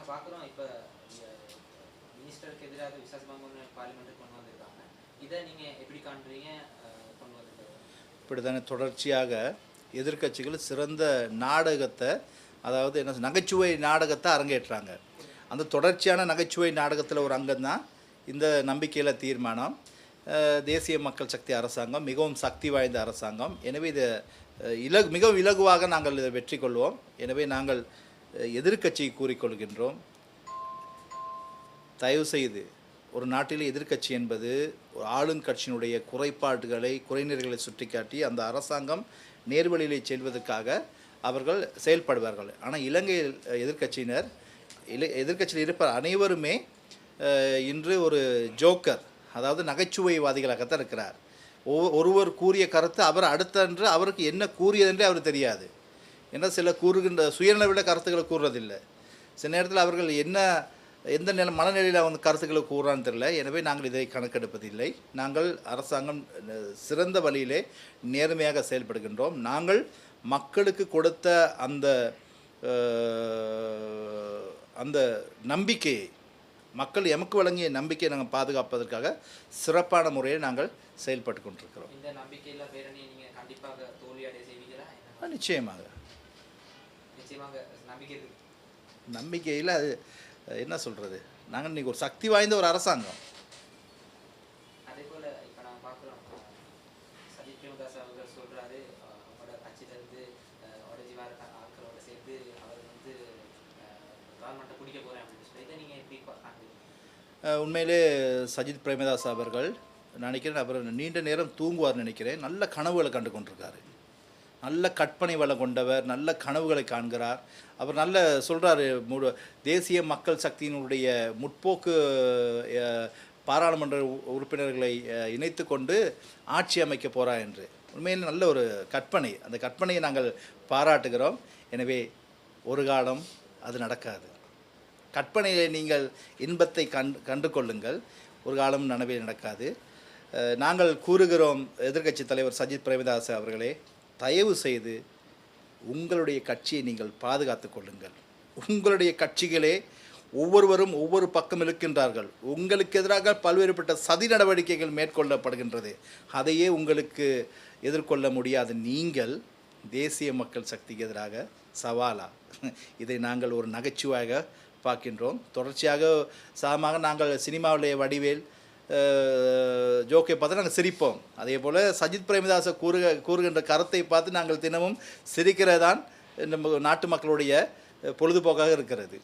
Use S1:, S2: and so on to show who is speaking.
S1: பார்க்குறோம் இப்போ மினிஸ்டருக்கு எதிராக விசாசமாக பார்லிமெண்ட்டுக்கு கொண்டு வந்திருக்காங்க. இதை நீங்கள் எப்படி காண்றீங்க? கொண்டு வந்திருக்காங்க
S2: இப்படி தானே தொடர்ச்சியாக எதிர்க்கட்சிகள் சிறந்த நாடகத்தை, அதாவது என்ன நகைச்சுவை நாடகத்தை அரங்கேற்றாங்க. அந்த தொடர்ச்சியான நகைச்சுவை நாடகத்தில் ஒரு அங்கம்தான் இந்த நம்பிக்கையில் தீர்மானம். தேசிய மக்கள் சக்தி அரசாங்கம் மிகவும் சக்தி வாய்ந்த அரசாங்கம். எனவே இதை மிகவும் இலகுவாக நாங்கள் இதை வெற்றி கொள்வோம். எனவே நாங்கள் எதிர்க்கட்சியை கூறிக்கொள்கின்றோம், தயவுசெய்து ஒரு நாட்டில் எதிர்க்கட்சி என்பது ஒரு ஆளுங்கட்சியினுடைய குறைபாடுகளை குறைநிறைகளை சுட்டிக்காட்டி அந்த அரசாங்கம் நேர்வழியிலே செல்வதற்காக அவர்கள் செயல்படுவார்கள். ஆனால் இலங்கையில் எதிர்க்கட்சியில் இருப்ப அனைவருமே இன்று ஒரு ஜோக்கர், அதாவது நகைச்சுவைவாதிகளாகத்தான் இருக்கிறார். ஒருவர் கூறிய கருத்து அவர் அடுத்தன்று அவருக்கு என்ன கூறியதென்றே அவர் தெரியாது. ஏன்னா சில கூறுகின்ற சுயநலவிட கருத்துக்களை கூறுறதில்லை. சில நேரத்தில் அவர்கள் எந்த மனநிலையில் அவங்க கருத்துக்களை கூறான்னு தெரியல. எனவே நாங்கள் இதை கணக்கெடுப்பதில்லை. நாங்கள் அரசாங்கம் சிறந்த வழியிலே நேர்மையாக செயல்படுகின்றோம். நாங்கள் மக்களுக்கு கொடுத்த அந்த நம்பிக்கையை, மக்கள் எமக்கு வழங்கிய நம்பிக்கையை நாங்கள் பாதுகாப்பதற்காக சிறப்பான முறையை நாங்கள் செயல்பட்டு கொண்டிருக்கிறோம்.
S1: இந்த நம்பிக்கையில் பேரணி நீங்கள் கண்டிப்பாக தோல்வியடைய செய்வீங்களா?
S2: நிச்சயமாக நம்பிக்கையில் அது என்ன சொல்கிறது, நாங்கள் இன்றைக்கி ஒரு சக்தி வாய்ந்த ஒரு அரசாங்கம்.
S1: அதே போல் இப்போ நான் பார்க்குறோம், சஜித் பிரேமதாஸ் அவர்கள் சொல்கிறாரு அவங்களோட கட்சியிலேருந்து உடஞ்சி வர ஆட்களோட சேர்த்து அவர் கவர்மெண்ட்டை பிடிக்க போகிறேன் அப்படின்னு சொல்லி, இதை நீங்கள் எப்படி பார்க்குறீங்க?
S2: உண்மையிலே சஜித் பிரேமதாஸ் அவர்கள் நினைக்கிறேன் அவர் நீண்ட நேரம் தூங்குவார் நினைக்கிறேன். நல்ல கனவுகளை கண்டு கொண்டிருக்காரு. நல்ல கற்பனை வளம் கொண்டவர், நல்ல கனவுகளை காண்கிறார். அவர் நல்ல சொல்கிறார், தேசிய மக்கள் சக்தியினுடைய முற்போக்கு பாராளுமன்ற உறுப்பினர்களை இணைத்து கொண்டு ஆட்சி அமைக்க போகிறார் என்று. உண்மையில் நல்ல ஒரு கற்பனை. அந்த கற்பனையை நாங்கள் பாராட்டுகிறோம். எனவே ஒரு காலம் அது நடக்காது. கற்பனையை நீங்கள் இன்பத்தை கண்டு கொள்ளுங்கள், ஒரு காலம் நனவே நடக்காது. நாங்கள் கூறுகிறோம், எதிர்க்கட்சி தலைவர் சஜித் பிரேமதாஸ் அவர்களே, தயவு செய்து உங்களுடைய கட்சியை நீங்கள் பாதுகாத்து கொள்ளுங்கள். உங்களுடைய கட்சிகளே ஒவ்வொருவரும் ஒவ்வொரு பக்கம் இருக்கின்றார்கள். உங்களுக்கு எதிராக பல்வேறுபட்ட சதி நடவடிக்கைகள் மேற்கொள்ளப்படுகின்றது. அதையே உங்களுக்கு எதிர்கொள்ள முடியாத நீங்கள் தேசிய மக்கள் சக்திக்கு எதிராக சவாலா? இதை நாங்கள் ஒரு நகைச்சுவையாக பார்க்கின்றோம். தொடர்ச்சியாக சாமாக நாங்கள் சினிமாவுடைய வடிவேல் ஜோக்கை பார்த்து நாங்கள் சிரிப்போம். அதே போல் சஜித் பிரேமதாஸை கூறுகின்ற கருத்தை பார்த்து நாங்கள் தினமும் சிரிக்கிறதான் நம்ம நாட்டு மக்களுடைய பொழுதுபோக்காக இருக்கிறது.